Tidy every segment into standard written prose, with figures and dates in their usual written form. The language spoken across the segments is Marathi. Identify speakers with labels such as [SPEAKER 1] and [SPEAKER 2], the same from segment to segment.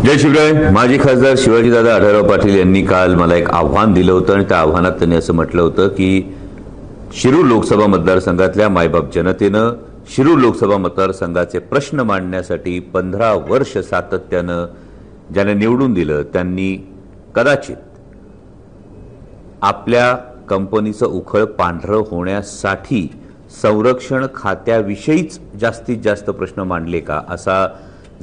[SPEAKER 1] जय शिवराय. माजी खासदार शिवाजीदादा आढळराव पाटील यांनी काल मला एक आव्हान दिलं होतं आणि त्या आव्हानात त्यांनी असं म्हटलं होतं की शिरूर लोकसभा मतदारसंघातल्या मायबाप जनतेनं शिरूर लोकसभा मतदारसंघाचे प्रश्न मांडण्यासाठी 15 वर्ष सातत्यानं ज्याने निवडून दिलं त्यांनी कदाचित आपल्या कंपनीचं उखळ पांढरं होण्यासाठी संरक्षण खात्याविषयीच जास्तीत जास्त प्रश्न मांडले का, असा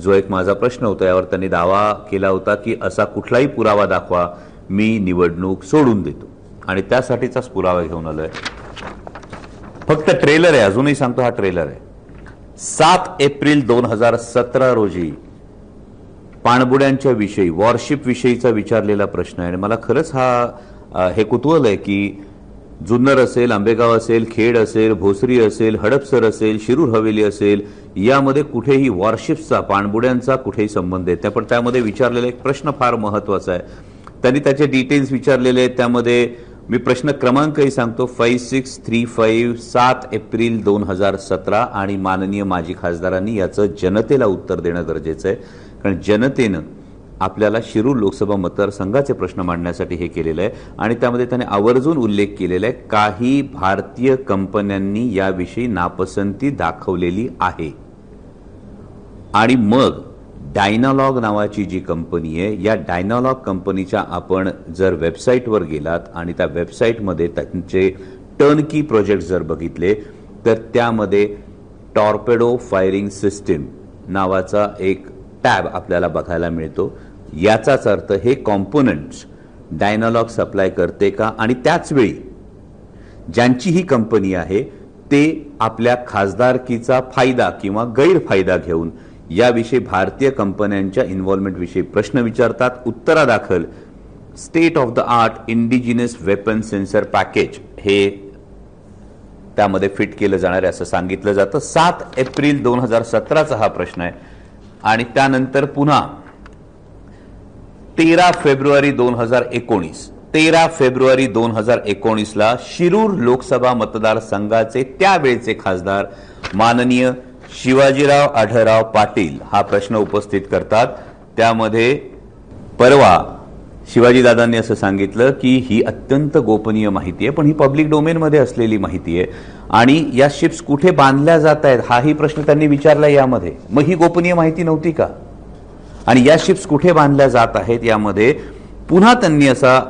[SPEAKER 1] जो एक माझा प्रश्न होता. यावर त्यांनी दावा केला होता की असा कुठलाही पुरावा दाखवा, मी निवडणूक सोडून देतो. आणि त्यासाठीचाच पुरावा घेऊन आलोय. फक्त ट्रेलर आहे, अजूनही सांगतो हा ट्रेलर आहे. 7 एप्रिल 2017 रोजी पाणबुड्यांच्या विषयी, वॉरशिप विषयीचा विचारलेला प्रश्न आहे. आणि मला खरंच हे कुतूहल आहे की जुन्नर असेल, आंबेगाव असेल, खेड असेल, भोसरी असेल, हडपसर असेल, शिरूर हवेली असेल, यामध्ये कुठेही वॉरशिप्सचा, पाणबुड्यांचा कुठेही संबंध आहे. पण त्यामध्ये विचारलेला एक प्रश्न फार महत्वाचा आहे. त्यांनी त्याचे डिटेल्स विचारलेले आहेत. त्यामध्ये मी प्रश्न क्रमांकही सांगतो, 5635 7 एप्रिल 2017. आणि माननीय माजी खासदारांनी याचं जनतेला उत्तर देणं गरजेचं आहे. कारण जनतेनं आपल्याला शिरूर लोकसभा मतदारसंघाचे प्रश्न मांडण्यासाठी हे केलेलं आहे. आणि त्यामध्ये त्याने आवर्जून उल्लेख केलेला आहे, काही भारतीय कंपन्यांनी याविषयी नापसंती दाखवलेली आहे. आणि मग डायनालॉग नावाची जी कंपनी आहे, या डायनालॉग कंपनीच्या आपण जर वेबसाईटवर गेलात आणि त्या वेबसाईटमध्ये त्यांचे टर्नकी प्रोजेक्ट जर बघितले तर त्यामध्ये टॉर्पेडो फायरिंग सिस्टीम नावाचा एक टॅब आपल्याला बघायला मिळतो. याचाच अर्थ हे कॉम्पोनंट्स डायनालॉग सप्लाय करते का, आणि त्याच वेळी ज्यांची ही कंपनी आहे ते आपल्या खासदारकीचा फायदा किंवा गैरफायदा घेऊन याविषयी भारतीय कंपन्यांच्या इन्व्हॉल्वमेंट विषयी प्रश्न विचारतात. उत्तरादाखल state of the art indigenous weapon sensor package हे त्यामध्ये फिट केलं जाणार आहे असं सांगितलं जातं. 7 एप्रिल 2017चा हा प्रश्न आहे. आणि त्यानंतर पुन्हा 13 फेब्रुवारी 2019 ला शिरूर लोकसभा मतदारसंघाचे त्यावेळचे खासदार माननीय शिवाजीराव आढळराव पाटील हा प्रश्न उपस्थित करतात. त्यामध्ये परवा शिवाजीदादांनी असं सांगितलं की ही अत्यंत गोपनीय माहिती आहे, पण ही पब्लिक डोमेनमध्ये असलेली माहिती आहे. आणि या शिप्स कुठे बांधल्या जात आहेत हाही प्रश्न त्यांनी विचारला यामध्ये. मग ही गोपनीय माहिती नव्हती का? आणि या शिप्स कुठे बांधल्या जात आहेत यामध्ये पुन्हा त्यांनी असा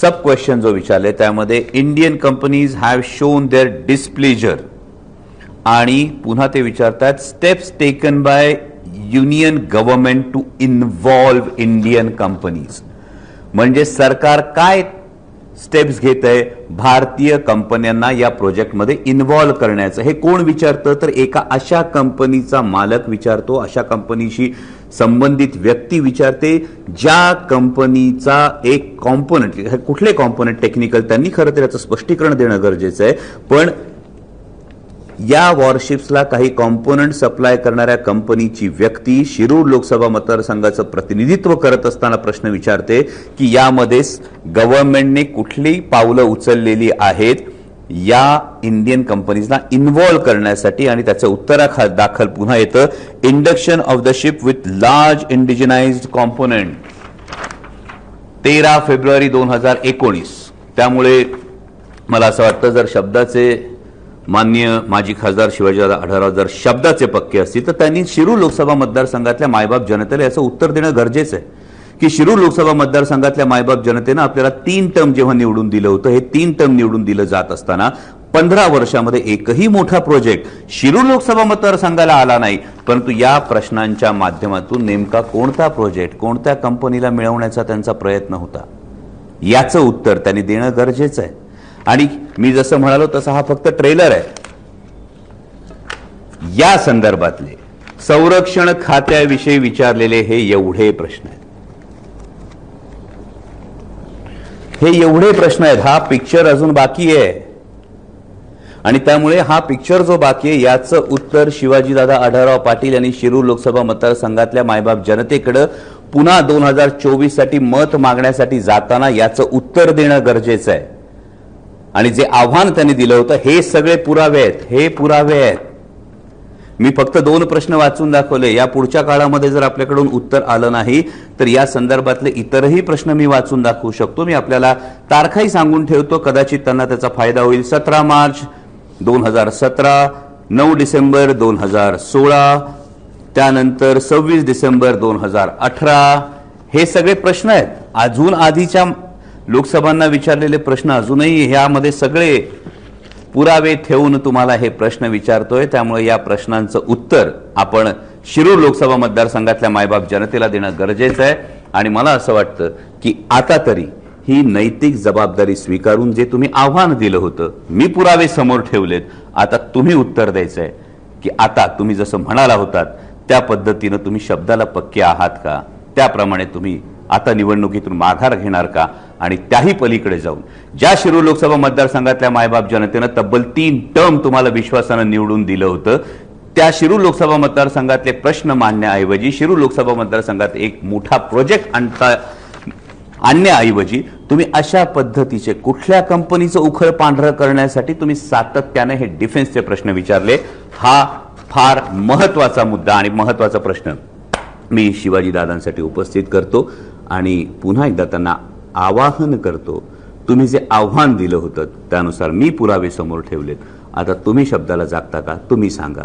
[SPEAKER 1] सब क्वेश्चन जो विचारले, त्यामध्ये Indian companies have shown their displeasure. आणि पुन्हा ते विचारतात steps taken by union government to involve Indian companies. म्हणजे सरकार काय स्टेप्स घेत आहे भारतीय कंपन्यांना या प्रोजेक्टमध्ये इन्व्हॉल्व करण्याचं. हे कोण विचारतं तर एका अशा कंपनीचा मालक विचारतो, अशा कंपनीशी संबंधित व्यक्ती विचारते ज्या कंपनीचा एक कॉम्पोनंट, कुठले कॉम्पोनंट टेक्निकल त्यांनी खरं तर याचं स्पष्टीकरण देणं गरजेचं आहे. पण या वॉरशिप्सला काही कॉम्पोनंट सप्लाय करणाऱ्या कंपनीची व्यक्ती शिरूर लोकसभा मतदारसंघाचं प्रतिनिधित्व करत असताना प्रश्न विचारते की यामध्ये गव्हर्नमेंटने कुठली पावलं उचललेली आहेत या इंडियन कंपनीजना इन्व्हॉल्व करण्यासाठी. आणि त्याचं उत्तरादाखल पुन्हा येतं induction of the ship with large indigenised component 13 February 2019. त्यामुळे मला असं वाटतं जर शब्दाचे माननीय माजी खासदार शिवाजीदादा आढळराव जर शब्दाचे पक्के असतील तर त्यांनी शिरूर लोकसभा मतदारसंघातल्या मायबाप जनतेला याचं उत्तर देणं गरजेचं आहे की शिरूर लोकसभा मतदारसंघातल्या मायबाप जनतेनं आपल्याला 3 टर्म जेव्हा निवडून दिलं होतं, हे 3 टर्म निवडून दिलं जात असताना 15 वर्षामध्ये एकही मोठा प्रोजेक्ट शिरूर लोकसभा मतदारसंघाला आला नाही. परंतु या प्रश्नांच्या माध्यमातून नेमका कोणता प्रोजेक्ट कोणत्या कंपनीला मिळवण्याचा त्यांचा प्रयत्न होता याचं उत्तर त्यांनी देणं गरजेचं आहे. आणि मी जसं म्हणालो तसा हा फक्त ट्रेलर आहे. या संदर्भातले संरक्षण खात्याविषयी विचारलेले हे एवढे प्रश्न आहेत. हा पिक्चर अजून बाकी आहे. आणि त्यामुळे हा पिक्चर जो बाकी आहे याचं उत्तर शिवाजीदादा आढळराव पाटील यांनी शिरूर लोकसभा मतदारसंघातल्या मायबाप जनतेकडे पुन्हा 2024 साठी मत मागण्यासाठी जाताना याचं उत्तर देणं गरजेचं आहे. आणि जे आव्हान त्यांनी दिलं होतं हे सगळे पुरावे आहेत. मी फक्त 2 प्रश्न वाचून दाखवले. या पुढच्या काळामध्ये जर आपल्याकडून उत्तर आलं नाही तर या संदर्भातले इतरही प्रश्न मी वाचून दाखवू शकतो. मी आपल्याला तारखाही सांगून ठेवतो, कदाचित त्यांना त्याचा फायदा होईल. 17 मार्च 2017, 9 डिसेंबर 2016, त्यानंतर 26 डिसेंबर 2018. हे सगळे प्रश्न आहेत. अजून आधीच्या लोकसभांना विचारलेले प्रश्न अजूनही ह्यामध्ये सगळे पुरावे ठेवून तुम्हाला हे प्रश्न विचारतोय. त्यामुळे या प्रश्नांचं उत्तर आपण शिरूर लोकसभा मतदारसंघातल्या मायबाप जनतेला देणं गरजेचं आहे. आणि मला असं वाटतं की आता तरी ही नैतिक जबाबदारी स्वीकारून जे तुम्ही आव्हान दिलं होतं, मी पुरावे समोर ठेवलेत, आता तुम्ही उत्तर द्यायचंय की आता तुम्ही जसं म्हणाला होतात त्या पद्धतीनं तुम्ही शब्दाला पक्के आहात का, त्याप्रमाणे तुम्ही आता निवडणुकीतून माघार घेणार का. आणि त्याही पलीकडे जाऊन ज्या शिरूर लोकसभा मतदारसंघातल्या मायबाप जनतेनं तब्बल 3 टर्म तुम्हाला विश्वासानं निवडून दिलं होतं, त्या शिरूर लोकसभा मतदारसंघातले प्रश्न मांडण्याऐवजी, शिरूर लोकसभा मतदारसंघात एक मोठा प्रोजेक्ट आणण्याऐवजी तुम्ही अशा पद्धतीचे कुठल्या कंपनीचं उखळ पांढरं करण्यासाठी तुम्ही सातत्याने हे डिफेन्सचे प्रश्न विचारले. हा फार महत्वाचा मुद्दा आणि महत्वाचा प्रश्न मी शिवाजी दादांसाठी उपस्थित करतो आणि पुन्हा एकदा त्यांना आवाहन करतो, तुम्ही जे आव्हान दिलं होतं त्यानुसार मी पुरावे समोर ठेवलेत, आता तुम्ही शब्दाला जागता का, तुम्ही सांगा.